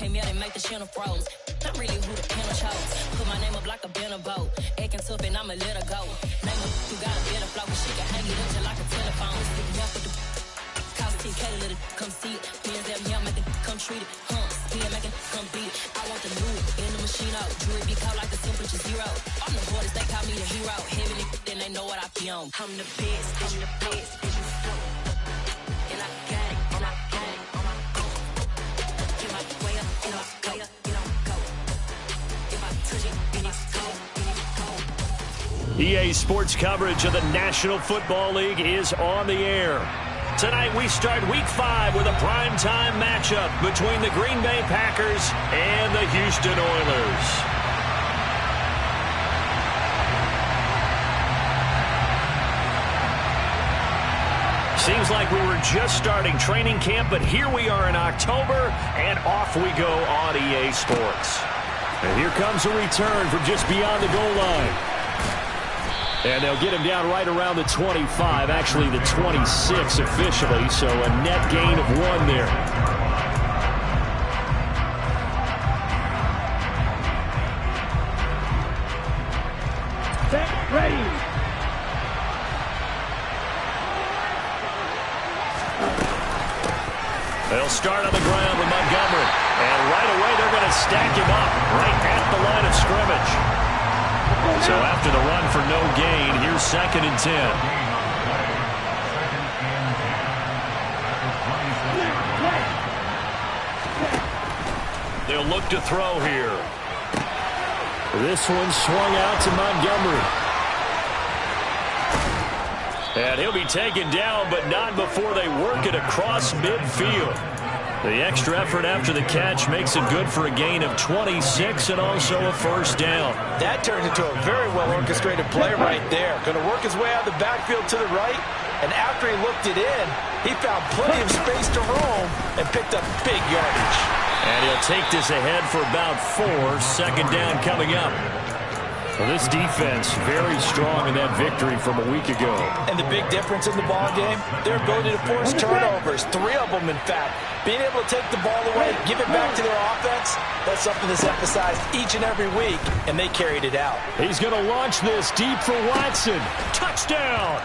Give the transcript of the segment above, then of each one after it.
came here to make the channel froze. I'm really who the panel chose. Put my name up like a banner boat. Acting tough and I'ma let her go. Name her who got a better flow. She can hang it up just like a telephone. Stick me up with the call TK, let it come see it. Hands up, yeah, make it come treat it. Spin, make it come beat it. I want the new in the machine out. Jewelry be cold like the temperature zero. I'm the hardest, they call me the hero. Heavy then they know what I be on. I'm the best, I'm the best, and you know. And I got it, and I got it. Get my way up, you know, go. If I touch it, then it's cold, then it's cold. EA Sports coverage of the National Football League is on the air. Tonight we start Week 5 with a primetime matchup between the Green Bay Packers and the Houston Oilers. Seems like we were just starting training camp, but here we are in October, and off we go on EA Sports. And here comes a return from just beyond the goal line. And they'll get him down right around the 25, actually the 26 officially, so a net gain of 1 there. Set, ready. They'll start on the ground with Montgomery. And right away they're going to stack him up right at the line of scrimmage. So after the run for no gain, here's 2nd and 10. They'll look to throw here. This one swung out to Montgomery. And he'll be taken down, but not before they work it across midfield. The extra effort after the catch makes it good for a gain of 26 and also a first down. That turned into a very well-orchestrated play right there. Going to work his way out of the backfield to the right, and after he looked it in, he found plenty of space to roam and picked up big yardage. And he'll take this ahead for about 4. 2nd down coming up. Well, this defense very strong in that victory from a week ago. And the big difference in the ball game, their ability to force turnovers, 3 of them in fact. Being able to take the ball away, give it back to their offense, that's something that's emphasized each and every week, and they carried it out. He's going to launch this deep for Watson. Touchdown!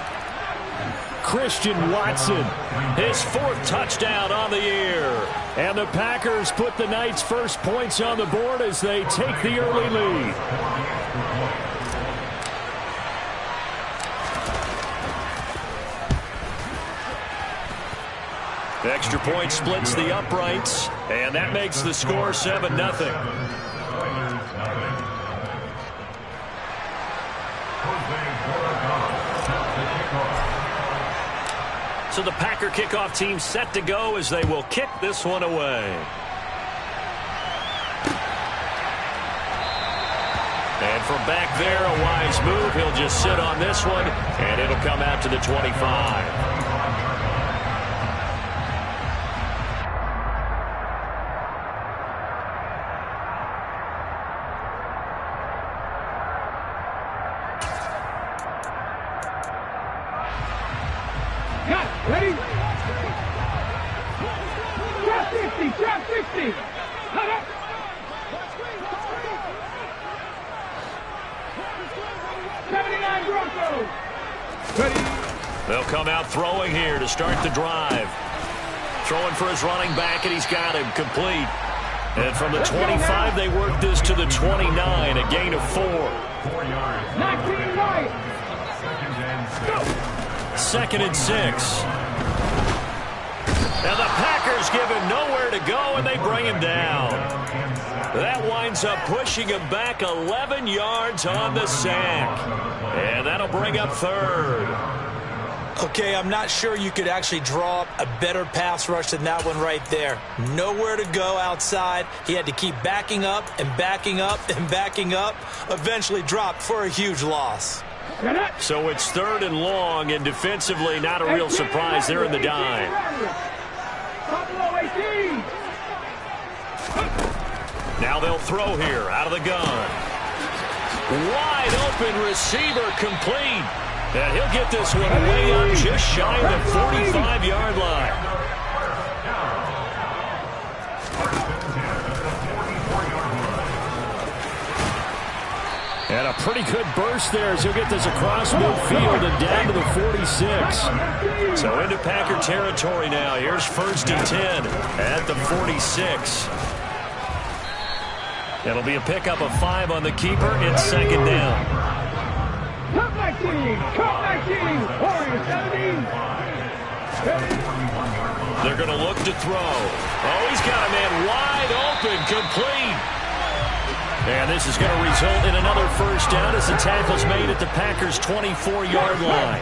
Christian Watson, his 4th touchdown on the year. And the Packers put the night's first points on the board as they take the early lead. The extra point splits the uprights, and that makes the score 7-0. So the Packer kickoff team set to go as they will kick this one away. And from back there, a wise move. He'll just sit on this one, and it'll come out to the 25. Ready? Trap 60, trap 60. Cut up. Broncos. Ready. They'll come out throwing here to start the drive. Throwing for his running back, and he's got him complete. And from the 25, they work this to the 29, a gain of 4. 19 right. 2nd and 6. Now the Packers give him nowhere to go, and they bring him down. That winds up pushing him back 11 yards on the sack. And that'll bring up 3rd. Okay, I'm not sure you could actually draw up a better pass rush than that one right there. Nowhere to go outside. He had to keep backing up and backing up and backing up. Eventually dropped for a huge loss. So it's 3rd and long, and defensively not a real surprise there in the dime. Now they'll throw here out of the gun. Wide open receiver complete. And he'll get this one way up just shy of the 45-yard line. And a pretty good burst there as he'll get this across midfield and down to the 46. So into Packer territory now. Here's 1st and 10 at the 46. It'll be a pickup of 5 on the keeper. It's 2nd down. Cut 19! Cut 19! Warriors 17! They're going to look to throw. Oh, he's got a man wide open, complete. And this is going to result in another 1st down as the tackle's made at the Packers' 24-yard line.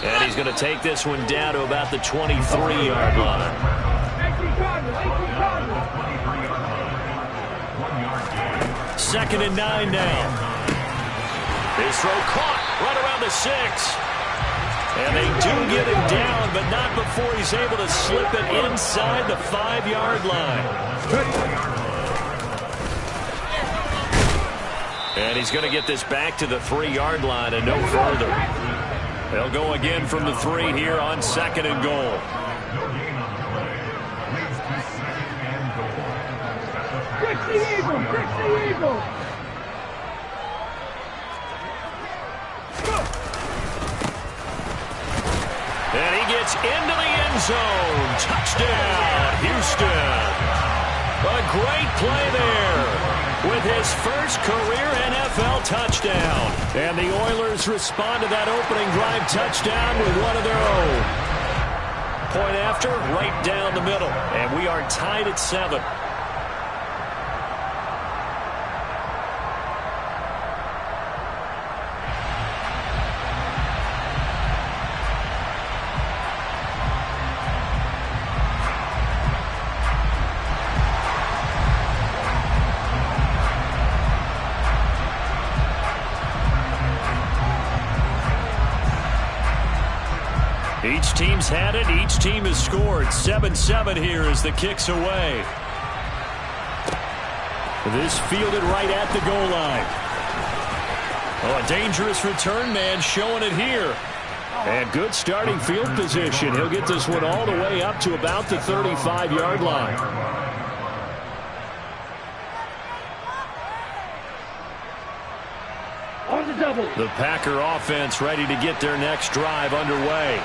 And he's going to take this one down to about the 23-yard line. 2nd and 9 now. His throw caught right around the 6. And they do get him down, but not before he's able to slip it inside the 5-yard line. And he's going to get this back to the 3-yard line and no further. They'll go again from the 3 here on 2nd and goal. Fix the Eagle! Fix the Eagle! And he gets into the end zone. Touchdown, Houston. A great play there with his first career NFL touchdown. And the Oilers respond to that opening drive touchdown with one of their own. Point after, right down the middle. And we are tied at 7. Each team's had it. Each team has scored. 7-7 here as the kick's away. This fielded right at the goal line. Oh, a dangerous return man showing it here. And good starting field position. He'll get this one all the way up to about the 35-yard line. On the double. The Packer offense ready to get their next drive underway.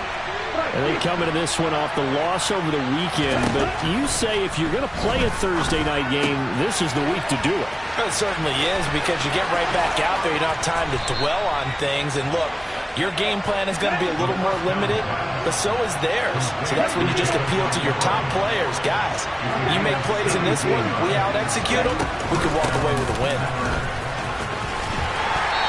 And they come into this one off the loss over the weekend. But you say if you're going to play a Thursday night game, this is the week to do it. It certainly is, because you get right back out there. You don't have time to dwell on things. And look, your game plan is going to be a little more limited, but so is theirs. So that's when you just appeal to your top players. Guys, you make plays in this one, we out-execute them, we could walk away with a win.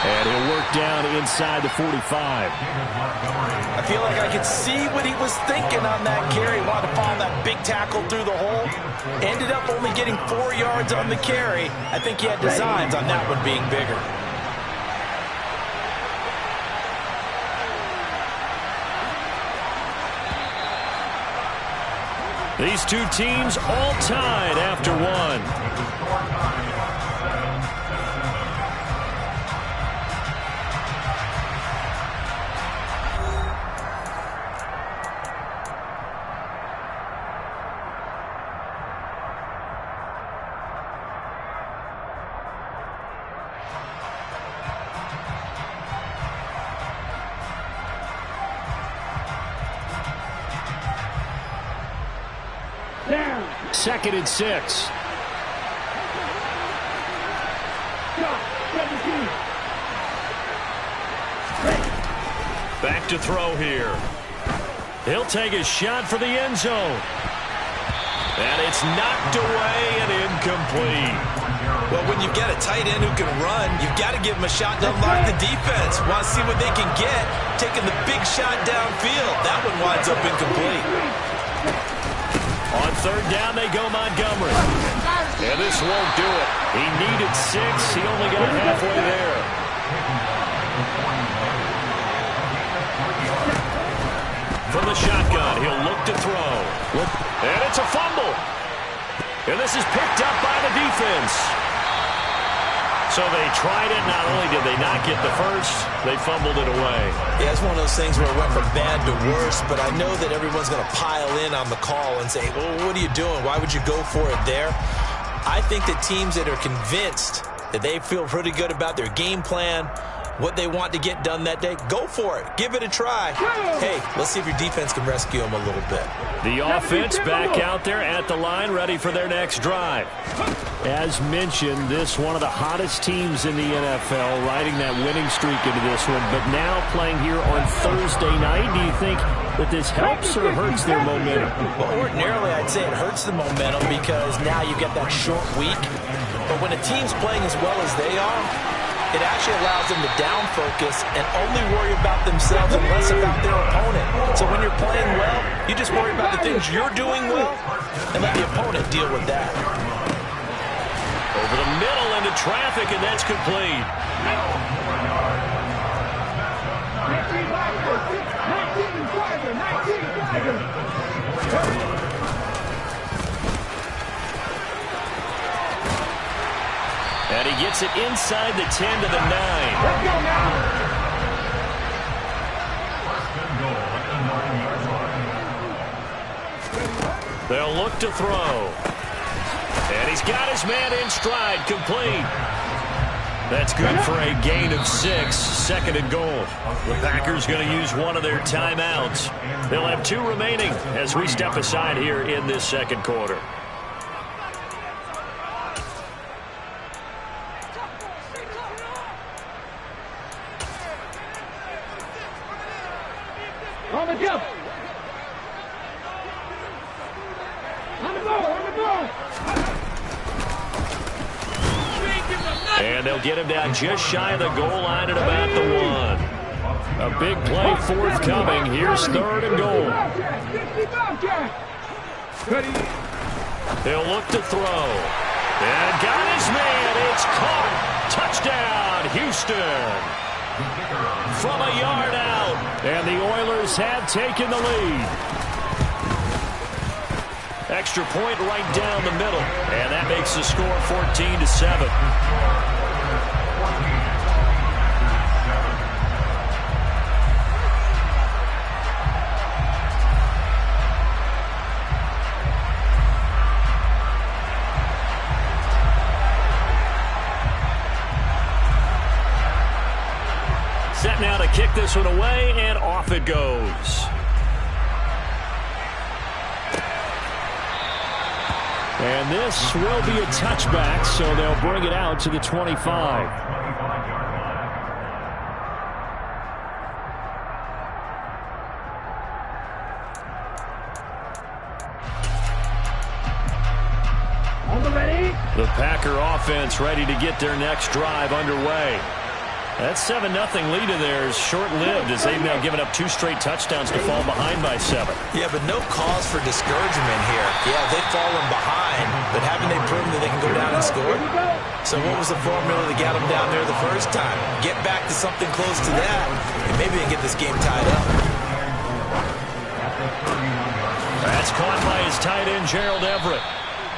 And he'll work down inside the 45. I feel like I could see what he was thinking on that carry. Wanted to follow that big tackle through the hole. Ended up only getting 4 yards on the carry. I think he had designs on that one being bigger. These two teams all tied after one. Down. 2nd and 6. Back to throw here. He'll take a shot for the end zone. And it's knocked away and incomplete. Well, when you get a tight end who can run, you've got to give him a shot to unlock the defense. Want to see what they can get. Taking the big shot downfield. That one winds up incomplete. On 3rd down, they go Montgomery. And this won't do it. He needed 6. He only got halfway there. From the shotgun, he'll look to throw. And it's a fumble. And this is picked up by the defense. So they tried it. Not only did they not get the first, they fumbled it away. Yeah, it's one of those things where it went from bad to worse, but I know that everyone's going to pile in on the call and say, well, what are you doing? Why would you go for it there? I think that teams that are convinced that they feel pretty good about their game plan, what they want to get done that day, go for it. Give it a try. Hey, let's see if your defense can rescue them a little bit. The offense back out there at the line, ready for their next drive. As mentioned, this one of the hottest teams in the NFL, riding that winning streak into this one, but now playing here on Thursday night. Do you think that this helps or hurts their momentum? Well, ordinarily, I'd say it hurts the momentum because now you get that short week. But when a team's playing as well as they are, it actually allows them to down focus and only worry about themselves and less about their opponent. So when you're playing well, you just worry about the things you're doing well and let the opponent deal with that. Over the middle into traffic, and that's complete. 19 And he gets it inside the 10 to the 9. Let's go now. They'll look to throw. And he's got his man in stride, complete. That's good for a gain of 6, second and goal. The Packers going to use one of their timeouts. They'll have 2 remaining as we step aside here in this second quarter. On the jump. On the ball, on the ball. And they'll get him down just shy of the goal line at about the 1. A big play forthcoming. Here's third and goal. They'll look to throw. And got his man. It's caught. Touchdown, Houston. From a yard out. And the Oilers have taken the lead. Extra point right down the middle. And that makes the score 14-7. Set now to kick this one away, and off it goes. And this will be a touchback, so they'll bring it out to the 25. The Packer offense ready to get their next drive underway. That 7-0 lead of theirs short-lived as they've now given up 2 straight touchdowns to fall behind by 7. Yeah, but no cause for discouragement here. Yeah, they've fallen behind, but haven't they proven that they can go down and score? So what was the formula that got them down there the first time? Get back to something close to that, and maybe they can get this game tied up. That's caught by his tight end, Gerald Everett.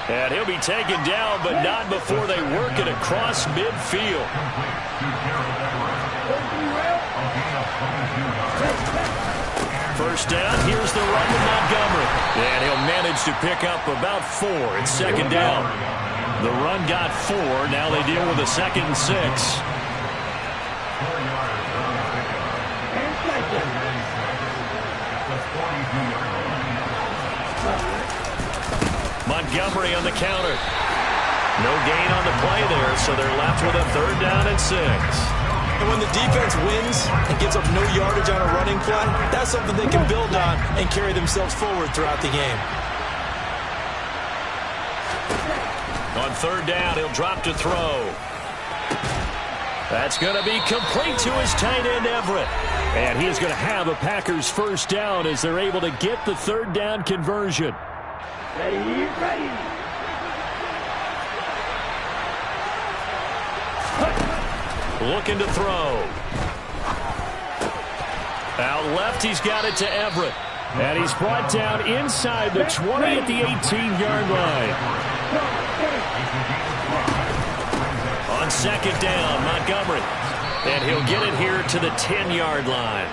And he'll be taken down, but not before they work it across midfield. First down, here's the run to Montgomery. And he'll manage to pick up about 4. It's second down. The run got 4. Now they deal with a 2nd and 6. Montgomery on the counter. No gain on the play there, so they're left with a 3rd down and 6. And when the defense wins and gives up no yardage on a running play, that's something they can build on and carry themselves forward throughout the game. On 3rd down, he'll drop to throw. That's going to be complete to his tight end, Everett. And he is going to have a Packers 1st down as they're able to get the 3rd down conversion. Ready, ready. Looking to throw. Out left, he's got it to Everett. And he's brought down inside the 20 at the 18-yard line. On 2nd down, Montgomery. And he'll get it here to the 10-yard line.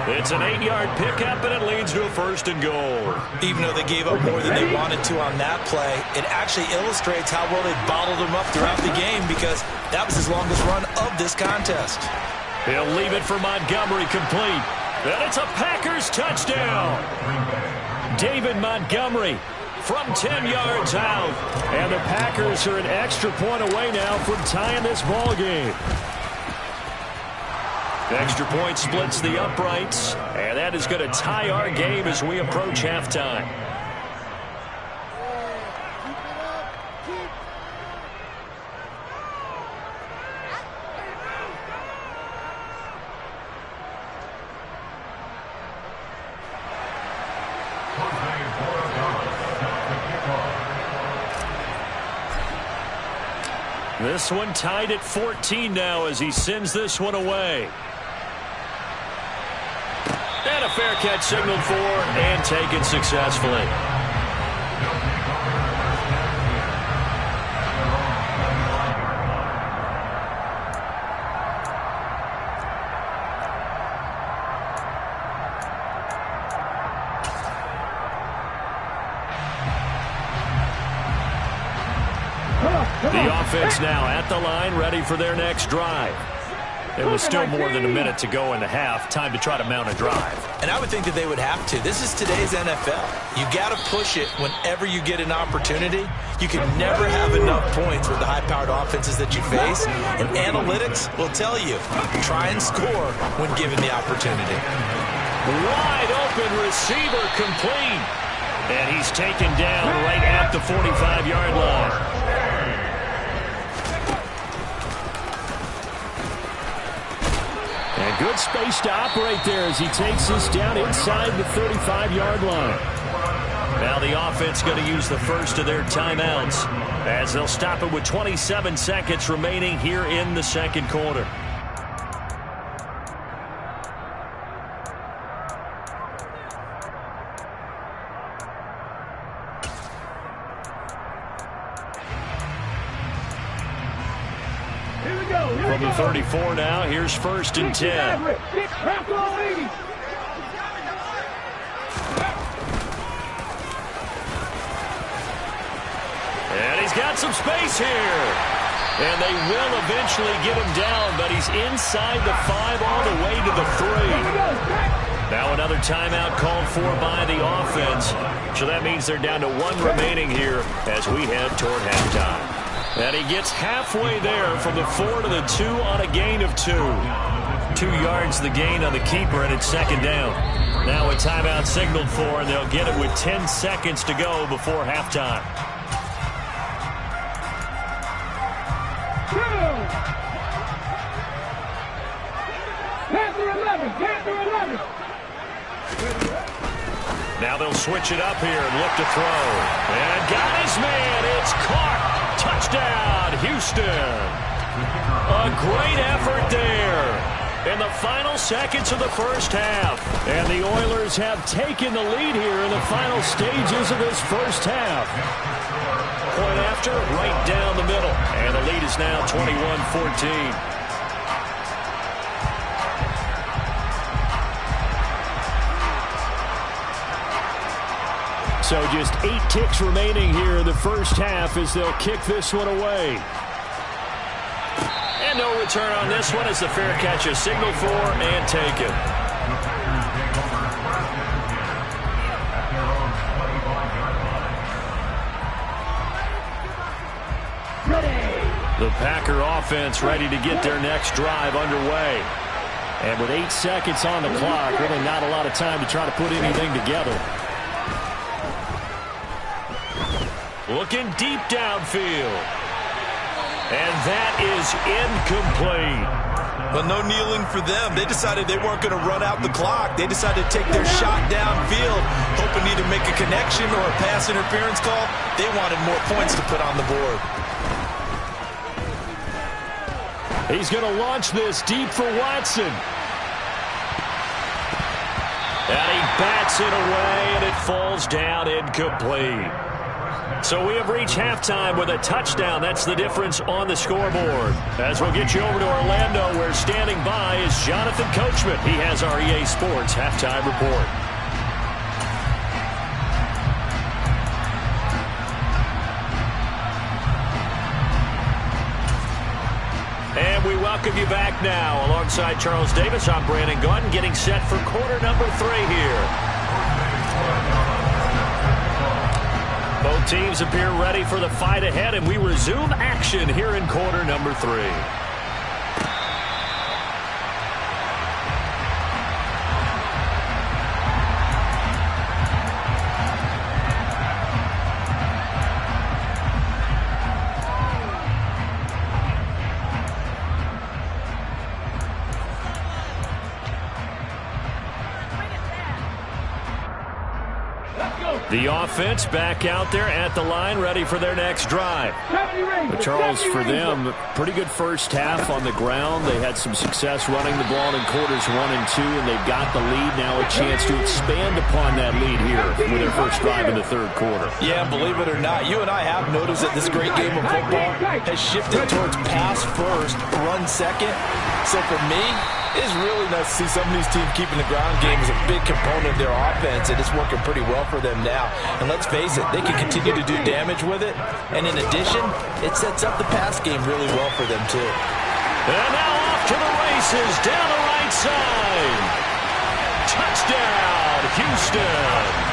It's an 8-yard pickup, and it leads to a 1st and goal. Even though they gave up more than they wanted to on that play, it actually illustrates how well they bottled them up throughout the game because that was his longest run of this contest. He'll leave it for Montgomery, complete. And it's a Packers touchdown. David Montgomery from 10 yards out. And the Packers are an extra point away now from tying this ball game. The extra point splits the uprights, and that is going to tie our game as we approach halftime. This one tied at 14 now as he sends this one away. And a fair catch signaled for and taken successfully. The offense now at the line, ready for their next drive. It was still more than a minute to go in the half. Time to try to mount a drive. And I would think that they would have to. This is today's NFL. You got to push it whenever you get an opportunity. You can never have enough points with the high-powered offenses that you face. And analytics will tell you, try and score when given the opportunity. Wide open receiver complete. And he's taken down right at the 45-yard line. And good space to operate there as he takes this down inside the 35-yard line. Now the offense going to use the first of their timeouts as they'll stop it with 27 seconds remaining here in the second quarter. From the 34 now, here's 1st and 10. And he's got some space here. And they will eventually get him down, but he's inside the 5 all the way to the 3. Now another timeout called for by the offense. So that means they're down to 1 remaining here as we head toward halftime. And he gets halfway there from the 4 to the 2 on a gain of 2. 2 yards the gain on the keeper, and it's 2nd down. Now a timeout signaled for, and they'll get it with 10 seconds to go before halftime. Now they'll switch it up here and look to throw. And got his man. It's caught. Touchdown, Houston. A great effort there in the final seconds of the first half. And the Oilers have taken the lead here in the final stages of this first half. Point after, right down the middle. And the lead is now 21-14. So just 8 ticks remaining here in the first half as they'll kick this one away. And no return on this one as the fair catch is signaled for and taken. The Packer offense ready to get their next drive underway. And with 8 seconds on the clock, really not a lot of time to try to put anything together. Looking deep downfield. And that is incomplete. But no kneeling for them. They decided they weren't going to run out the clock. They decided to take their shot downfield, hoping to either make a connection or a pass interference call. They wanted more points to put on the board. He's going to launch this deep for Watson. And he bats it away, and it falls down incomplete. So we have reached halftime with a touchdown. That's the difference on the scoreboard. As we'll get you over to Orlando, where standing by is Jonathan Coachman. He has our EA Sports halftime report. And we welcome you back now. Alongside Charles Davis, I'm Brandon Gunn, getting set for quarter number 3 here. Both teams appear ready for the fight ahead, and we resume action here in quarter number 3. The offense back out there at the line, ready for their next drive. But Charles, for them, pretty good first half on the ground. They had some success running the ball in quarters 1 and 2, and they've got the lead. Now a chance to expand upon that lead here with their first drive in the third quarter. Yeah, believe it or not, you and I have noticed that this great game of football has shifted towards pass first, run second. So for me, it's really nice to see some of these teams keeping the ground game as a big component of their offense, and it's working pretty well for them now. And let's face it, they can continue to do damage with it. And in addition, it sets up the pass game really well for them, too. And now off to the races, down the right side. Touchdown, Houston.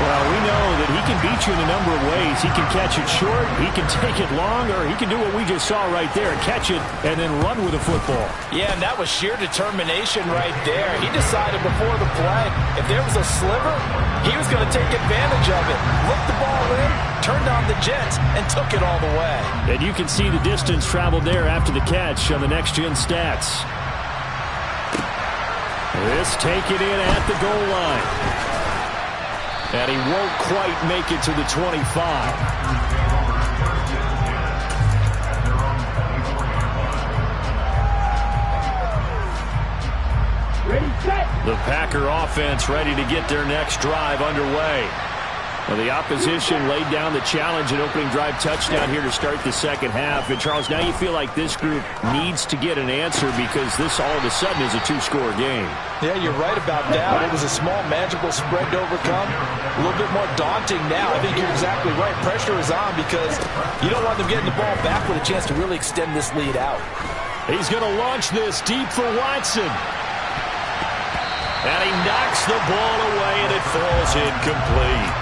Well, we know that he can beat you in a number of ways. He can catch it short, he can take it long, or he can do what we just saw right there, catch it and then run with the football. Yeah, and that was sheer determination right there. He decided before the play, if there was a sliver, he was going to take advantage of it. Looked the ball in, turned on the jets, and took it all the way. And you can see the distance traveled there after the catch on the next-gen stats. This taken in at the goal line. And he won't quite make it to the 25. The Packer offense ready to get their next drive underway. Well, the opposition laid down the challenge and opening drive touchdown here to start the second half. And, Charles, now you feel like this group needs to get an answer because this all of a sudden is a 2-score game. Yeah, you're right about that. It was a small, magical spread to overcome. A little bit more daunting now. I think you're exactly right. Pressure is on because you don't want them getting the ball back with a chance to really extend this lead out. He's going to launch this deep for Watson. And he knocks the ball away, and it falls incomplete.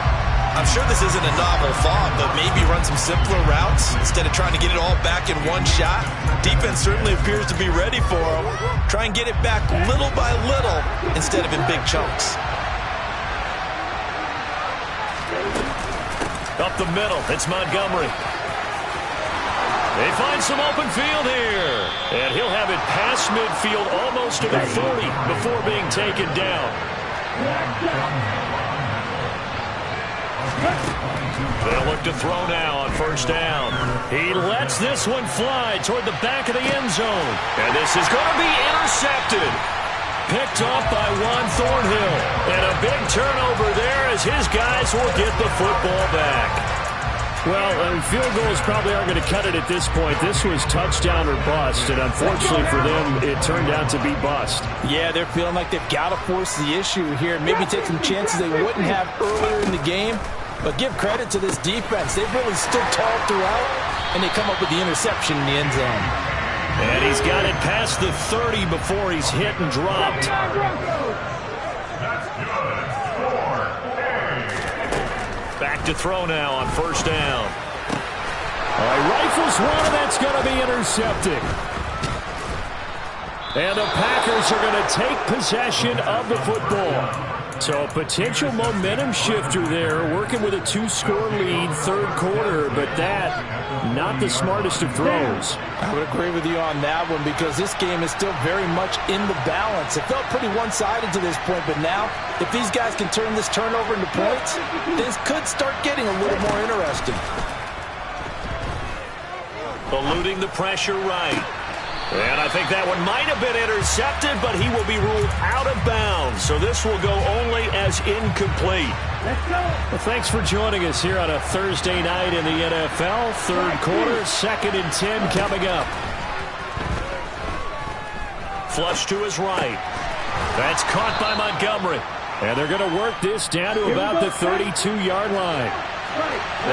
I'm sure this isn't a novel thought, but maybe run some simpler routes instead of trying to get it all back in one shot. Defense certainly appears to be ready for him. Try and get it back little by little instead of in big chunks. Up the middle, it's Montgomery. They find some open field here. And he'll have it past midfield almost to the 40 before being taken down. They'll look to throw now on first down. He lets this one fly toward the back of the end zone. And this is going to be intercepted. Picked off by Juan Thornhill. And a big turnover there as his guys will get the football back. Well, field goals probably aren't going to cut it at this point. This was touchdown or bust, and unfortunately for them, it turned out to be bust. Yeah, they're feeling like they've got to force the issue here and maybe take some chances they wouldn't have earlier in the game. But give credit to this defense. They've really stood tall throughout, and they come up with the interception in the end zone. And he's got it past the 30 before he's hit and dropped. Back to throw now on first down. All right, rifles one, and that's going to be intercepted. And the Packers are going to take possession of the football. So a potential momentum shifter there, working with a 2-score lead, third quarter, but that, not the smartest of throws. I would agree with you on that one because this game is still very much in the balance. It felt pretty one-sided to this point, but now, if these guys can turn this turnover into points, things could start getting a little more interesting. Eluding the pressure right. And I think that one might have been intercepted, but he will be ruled out of bounds. So this will go only as incomplete. Let's go. Well, thanks for joining us here on a Thursday night in the NFL. Third quarter, 2nd and 10 coming up. Flush to his right. That's caught by Montgomery. And they're going to work this down to about the 32-yard line.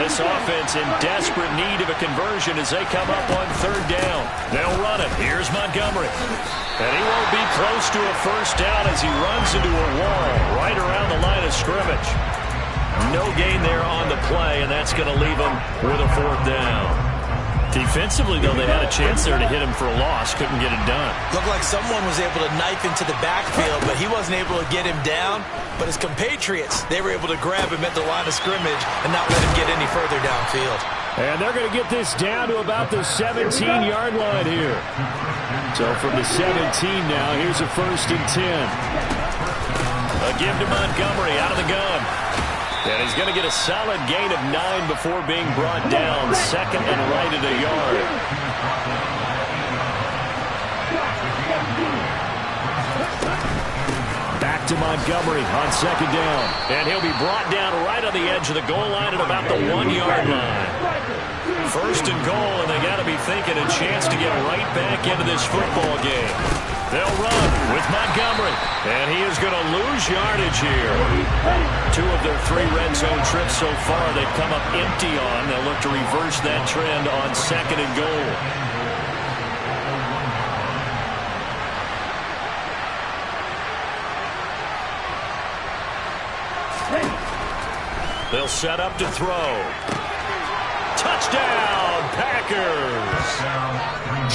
This offense in desperate need of a conversion as they come up on 3rd down. They'll run it. Here's Montgomery. And he won't be close to a first down as he runs into a wall right around the line of scrimmage. No gain there on the play, and that's going to leave him with a 4th down. Defensively, though, they had a chance there to hit him for a loss. Couldn't get it done. Looked like someone was able to knife into the backfield, but he wasn't able to get him down. But his compatriots, they were able to grab him at the line of scrimmage and not let him get any further downfield. And they're going to get this down to about the 17-yard line here. So from the 17 now, here's a 1st and 10. A give to Montgomery out of the gun. And he's going to get a solid gain of 9 before being brought down. 2nd and right at a yard. Back to Montgomery on 2nd down. And he'll be brought down right on the edge of the goal line at about the 1-yard line. 1st and goal, and they got to be thinking a chance to get right back into this football game. They'll run with Montgomery, and he is going to lose yardage here. 2 of their 3 red zone trips so far they've come up empty on. They'll look to reverse that trend on 2nd and goal. They'll set up to throw. Touchdown, Packers!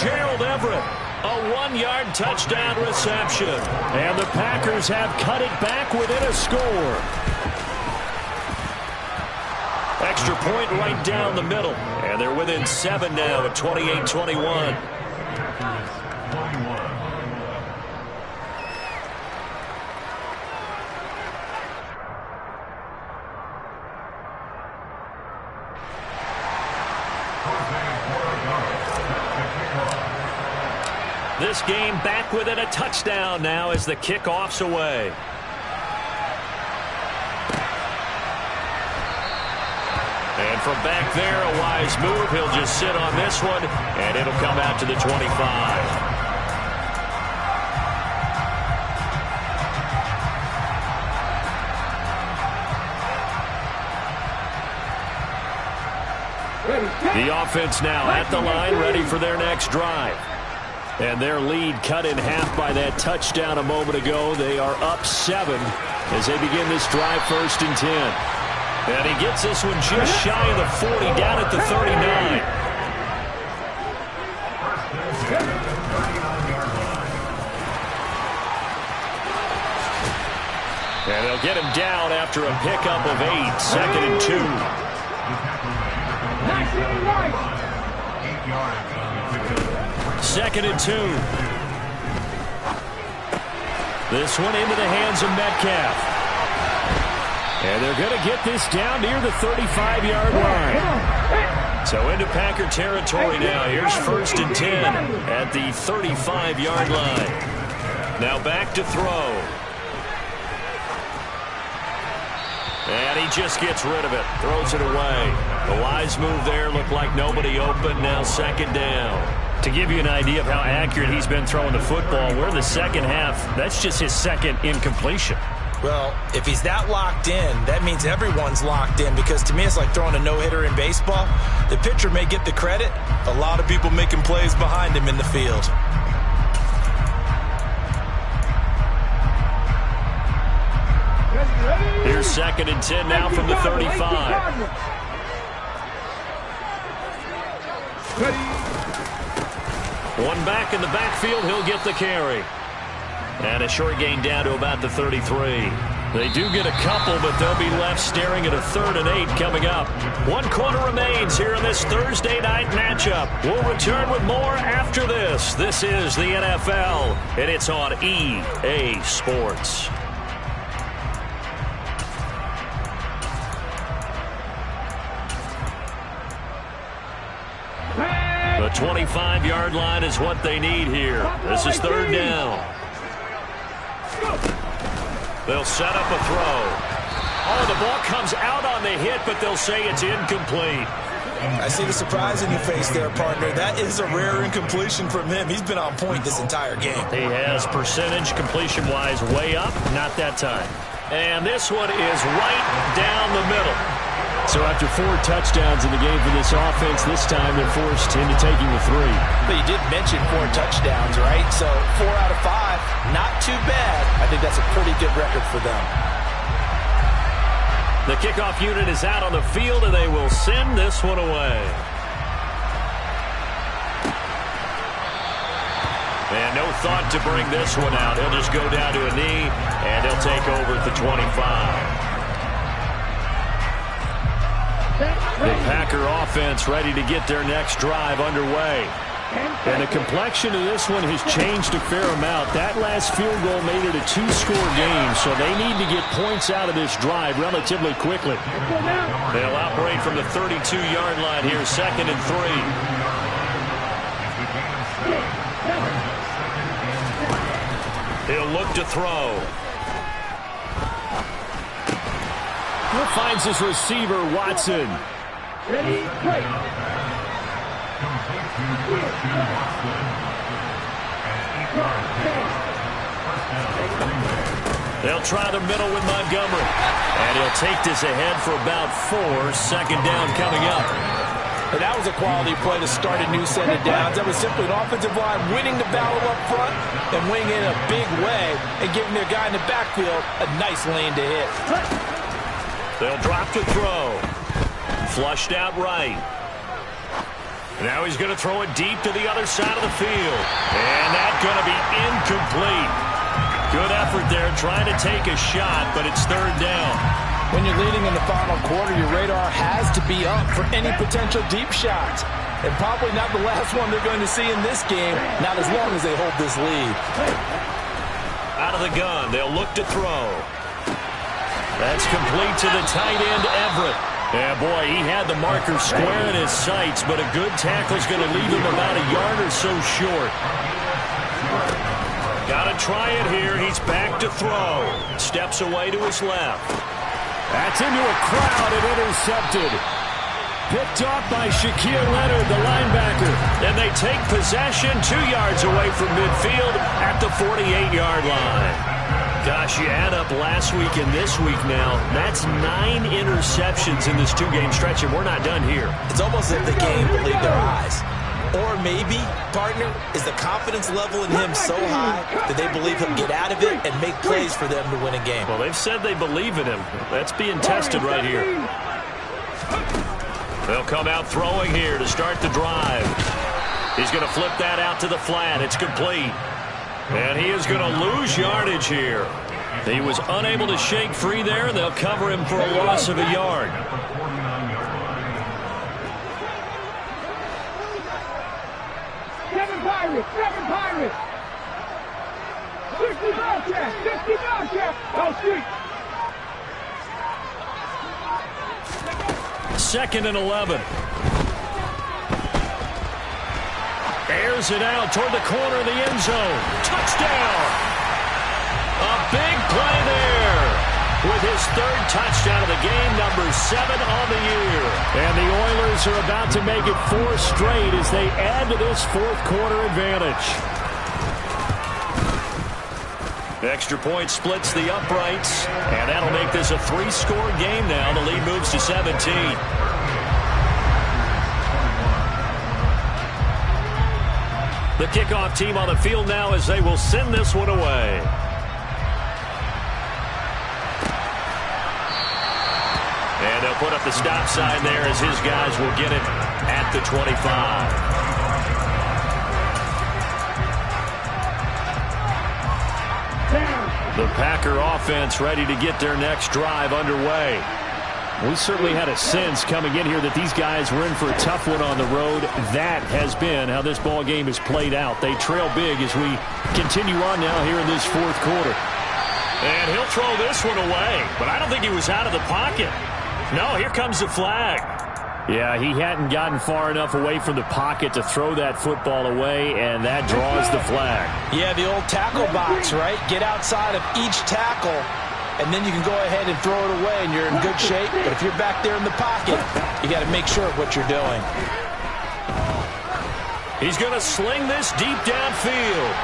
Gerald Everett, a 1-yard touchdown reception. And the Packers have cut it back within a score. Extra point right down the middle. And they're within 7 now at 28-21. This game back within a touchdown now as the kickoff's away. And from back there, a wise move. He'll just sit on this one, and it'll come out to the 25. The offense now at the line, ready for their next drive. And their lead cut in half by that touchdown a moment ago. They are up 7 as they begin this drive, 1st and 10. And he gets this one just shy of the 40, down at the 39. And they'll get him down after a pickup of 8, 2nd and 2. 2nd and 2. This one into the hands of Metcalf. And they're going to get this down near the 35-yard line. So into Packer territory now. Here's 1st and 10 at the 35-yard line. Now back to throw. And he just gets rid of it. Throws it away. The wise move there. Looked like nobody open. Now 2nd down. To give you an idea of how accurate he's been throwing the football, we're in the second half. That's just his 2nd incompletion. Well, if he's that locked in, that means everyone's locked in, because to me it's like throwing a no-hitter in baseball. The pitcher may get the credit. A lot of people making plays behind him in the field. Here's 2nd and 10 now from the 35. One back in the backfield, he'll get the carry. And a short gain down to about the 33. They do get a couple, but they'll be left staring at a 3rd and 8 coming up. 1 quarter remains here in this Thursday night matchup. We'll return with more after this. This is the NFL, and it's on EA Sports. The 25-yard line is what they need here. This is third down. They'll set up a throw. Oh, the ball comes out on the hit, but they'll say it's incomplete. I see the surprise in your face there, partner. That is a rare incompletion from him. He's been on point this entire game. He has percentage completion-wise way up, not that time. And this one is right down the middle. So after 4 touchdowns in the game for this offense, this time they're forced into taking the 3. But you did mention 4 touchdowns, right? So 4 out of 5, not too bad. I think that's a pretty good record for them. The kickoff unit is out on the field, and they will send this one away. And no thought to bring this one out. He'll just go down to a knee, and he'll take over at the 25. The Packer offense ready to get their next drive underway. And the complexion of this one has changed a fair amount. That last field goal made it a 2-score game, so they need to get points out of this drive relatively quickly. They'll operate from the 32-yard line here, 2nd and 3. He'll look to throw. He finds his receiver, Watson. Ready, play. They'll try the middle with Montgomery. And he'll take this ahead for about 4. 2nd down coming up. And that was a quality play to start a new set of downs. That was simply an offensive line winning the battle up front and winning it in a big way and giving their guy in the backfield a nice lane to hit. They'll drop to throw. Flushed out right. Now he's going to throw it deep to the other side of the field. And that's going to be incomplete. Good effort there trying to take a shot, but it's 3rd down. When you're leading in the final quarter, your radar has to be up for any potential deep shots. And probably not the last one they're going to see in this game, not as long as they hold this lead. Out of the gun, they'll look to throw. That's complete to the tight end, Everett. Yeah, boy, he had the marker square in his sights, but a good tackle's going to leave him about a yard or so short. Got to try it here. He's back to throw. Steps away to his left. That's into a crowd and intercepted. Picked off by Shaquille Leonard, the linebacker. And they take possession 2 yards away from midfield at the 48-yard line. Gosh, you add up last week and this week now, that's 9 interceptions in this 2-game stretch, and we're not done here. It's almost as if the game believed their eyes. Or maybe, partner, is the confidence level in him so high that they believe he'll get out of it and make plays for them to win a game. Well, they've said they believe in him. That's being tested right here. They'll come out throwing here to start the drive. He's going to flip that out to the flat. It's complete. And he is going to lose yardage here. He was unable to shake free there, and they'll cover him for a loss of a yard. Seven Pirates. 60 Bobcats. Oh, street. 2nd and 11. Airs it out toward the corner of the end zone. Touchdown! A big play there with his 3rd touchdown of the game, number 7 on the year. And the Oilers are about to make it 4 straight as they add to this 4th quarter advantage. Extra point splits the uprights, and that'll make this a 3-score game now. The lead moves to 17. The kickoff team on the field now as they will send this one away. And they'll put up the stop sign there as his guys will get it at the 25. The Packer offense ready to get their next drive underway. We certainly had a sense coming in here that these guys were in for a tough one on the road. That has been how this ball game has played out. They trail big as we continue on now here in this 4th quarter. And he'll throw this one away, but I don't think he was out of the pocket. No, here comes the flag. Yeah, he hadn't gotten far enough away from the pocket to throw that football away, and that draws the flag. Yeah, the old tackle box, right? Get outside of each tackle, and then you can go ahead and throw it away, and you're in good shape. But if you're back there in the pocket, you got to make sure of what you're doing. He's going to sling this deep downfield.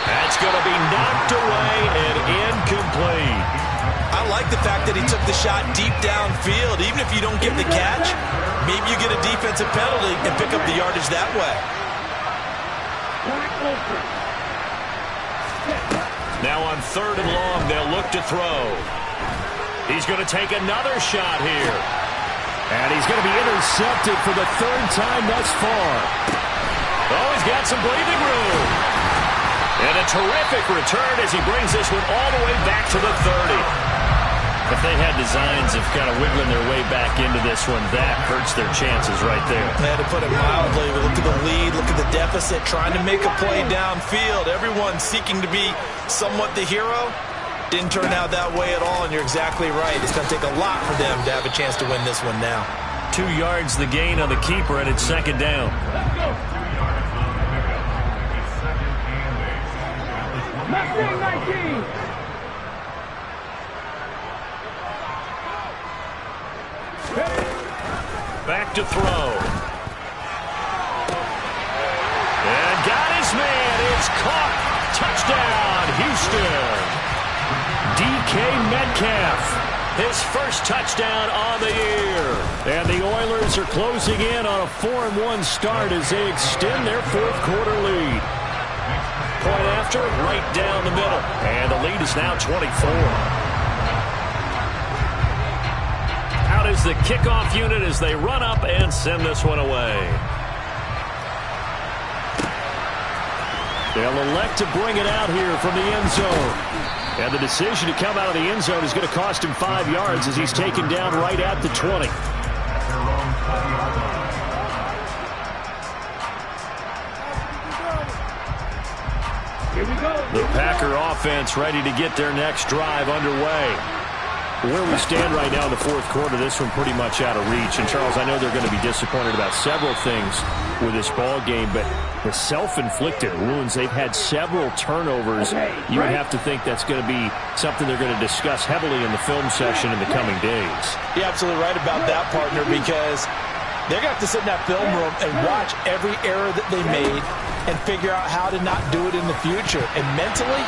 That's going to be knocked away and incomplete. I like the fact that he took the shot deep downfield. Even if you don't get the catch, maybe you get a defensive penalty and pick up the yardage that way. Now on 3rd and long, they'll look to throw. He's going to take another shot here. And he's going to be intercepted for the 3rd time thus far. Oh, he's got some breathing room. And a terrific return as he brings this one all the way back to the 30. If they had designs of kind of wiggling their way back into this one, that hurts their chances right there. They had to put it mildly. Look at the lead. Look at the deficit. Trying to make a play downfield. Everyone seeking to be somewhat the hero. Didn't turn out that way at all, and you're exactly right. It's going to take a lot for them to have a chance to win this one now. 2 yards the gain on the keeper, and it's 2nd down. Let's go. 19. Back to throw. And got his man. It's caught. Touchdown, Houston. DK Metcalf, his first touchdown on the year. And the Oilers are closing in on a 4-1 start as they extend their 4th quarter lead. Point after, right down the middle. And the lead is now 24. Out is the kickoff unit as they run up and send this one away. They'll elect to bring it out here from the end zone. And the decision to come out of the end zone is going to cost him 5 yards as he's taken down right at the 20. The Packer offense ready to get their next drive underway. Where we stand right now in the 4th quarter, this one pretty much out of reach. And, Charles, I know they're going to be disappointed about several things with this ball game, but the self-inflicted wounds, they've had several turnovers. You would have to think that's going to be something they're going to discuss heavily in the film session in the coming days. You're absolutely right about that, partner, because they're going to have to sit in that film room and watch every error that they made and figure out how to not do it in the future. And mentally,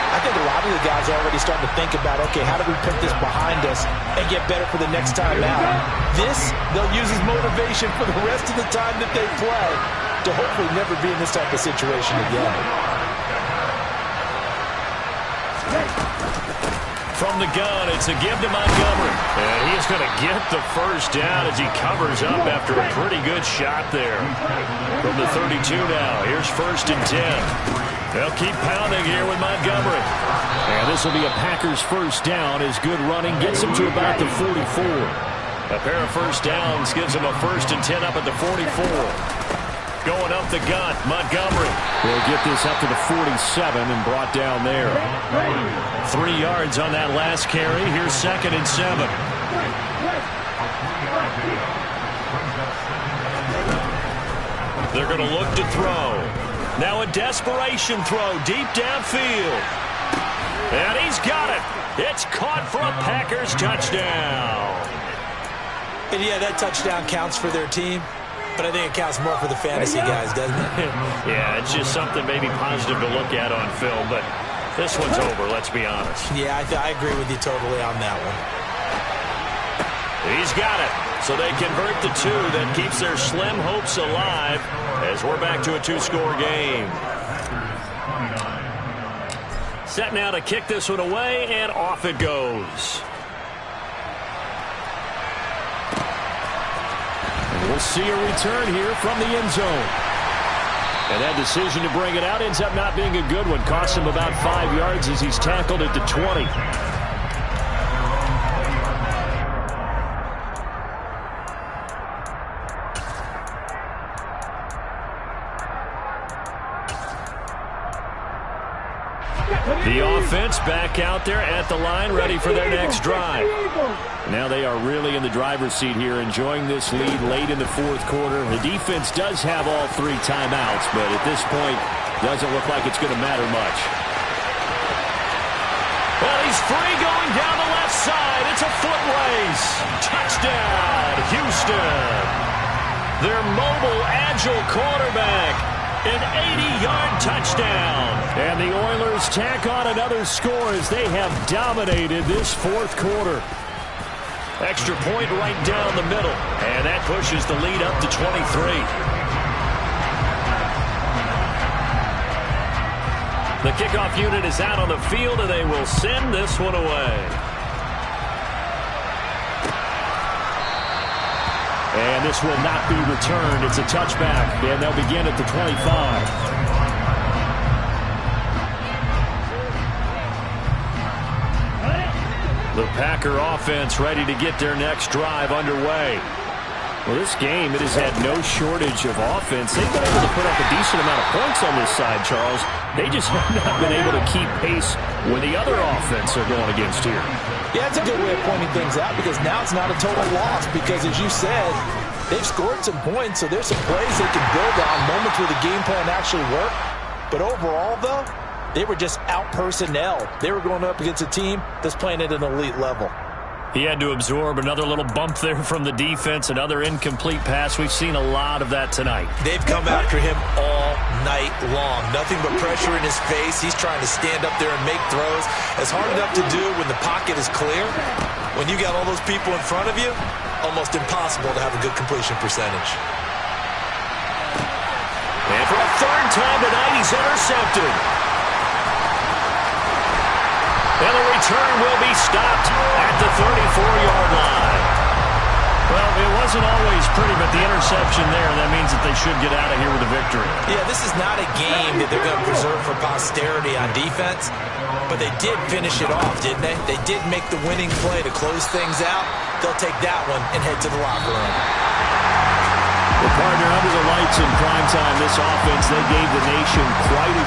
I think a lot of the guys are already starting to think about, okay, how do we put this behind us and get better for the next time out? This, they'll use as motivation for the rest of the time that they play to hopefully never be in this type of situation again. From the gun, it's a give to Montgomery. And he is going to get the first down as he covers up after a pretty good shot there. From the 32 now, here's 1st and 10. They'll keep pounding here with Montgomery. And this will be a Packers first down as good running gets them to about the 44. A pair of first downs gives them a 1st and 10 up at the 44. Going up the gun, Montgomery. They'll get this up to the 47 and brought down there. 3 yards on that last carry. Here's 2nd and 7. They're going to look to throw. Now a desperation throw deep downfield. And he's got it. It's caught for a Packers touchdown. And yeah, that touchdown counts for their team, but I think it counts more for the fantasy guys, doesn't it? Yeah, it's just something maybe positive to look at on film, but this one's over, let's be honest. Yeah, I agree with you totally on that one. He's got it. So they convert the 2. That keeps their slim hopes alive as we're back to a 2-score game. Set now to kick this one away, and off it goes. And we'll see a return here from the end zone. And that decision to bring it out ends up not being a good one. Costs him about 5 yards as he's tackled at the 20. The offense back out there at the line, ready for their next drive. Now they are really in the driver's seat here, enjoying this lead late in the fourth quarter. The defense does have all 3 timeouts, but at this point, doesn't look like it's going to matter much. Well, he's free going down the left side. It's a foot race. Touchdown, Houston. Their mobile, agile quarterback. An 80-yard touchdown. And the Oilers tack on another score as they have dominated this fourth quarter. Extra point right down the middle. And that pushes the lead up to 23. The kickoff unit is out on the field, and they will send this one away. And this will not be returned. It's a touchback, and they'll begin at the 25. The Packer offense ready to get their next drive underway. Well, this game, it has had no shortage of offense. They've been able to put up a decent amount of points on this side, Charles. They just have not been able to keep pace with the other offense they're going against here. Yeah, it's a good way of pointing things out because now it's not a total loss because, as you said, they've scored some points, so there's some plays they can build on, moments where the game plan actually worked. But overall, though, they were just out-personnel. They were going up against a team that's playing at an elite level. He had to absorb another little bump there from the defense, another incomplete pass. We've seen a lot of that tonight. They've come after him all night long. Nothing but pressure in his face. He's trying to stand up there and make throws. It's hard enough to do when the pocket is clear. When you got all those people in front of you, almost impossible to have a good completion percentage. And for a third time tonight, he's intercepted. And the return will be stopped at the 34-yard line. Well, it wasn't always pretty, but the interception there, that means that they should get out of here with a victory. Yeah, this is not a game that they're going to preserve for posterity on defense, but they did finish it off, didn't they? They did make the winning play to close things out. They'll take that one and head to the locker room. Well, partner, under the lights in prime time, this offense, they gave the nation quite a